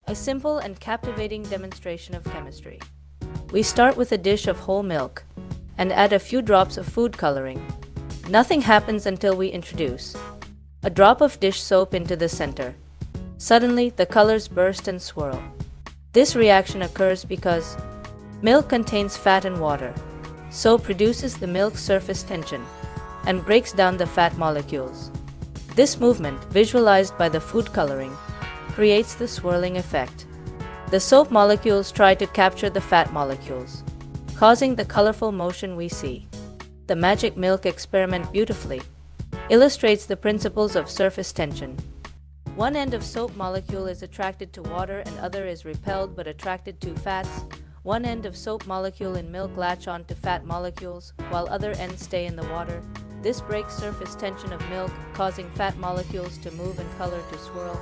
A simple and captivating demonstration of chemistry. We start with a dish of whole milk and add a few drops of food coloring. Nothing happens until we introduce a drop of dish soap into the center. Suddenly, the colors burst and swirl. This reaction occurs because milk contains fat and water. Soap reduces the milk's surface tension and breaks down the fat molecules. This movement, visualized by the food coloring, creates the swirling effect. The soap molecules try to capture the fat molecules, causing the colorful motion we see. The magic milk experiment beautifully illustrates the principles of surface tension. One end of soap molecule is attracted to water and other is repelled but attracted to fats. One end of soap molecule in milk latch on to fat molecules, while other ends stay in the water. This breaks surface tension of milk, causing fat molecules to move and color to swirl.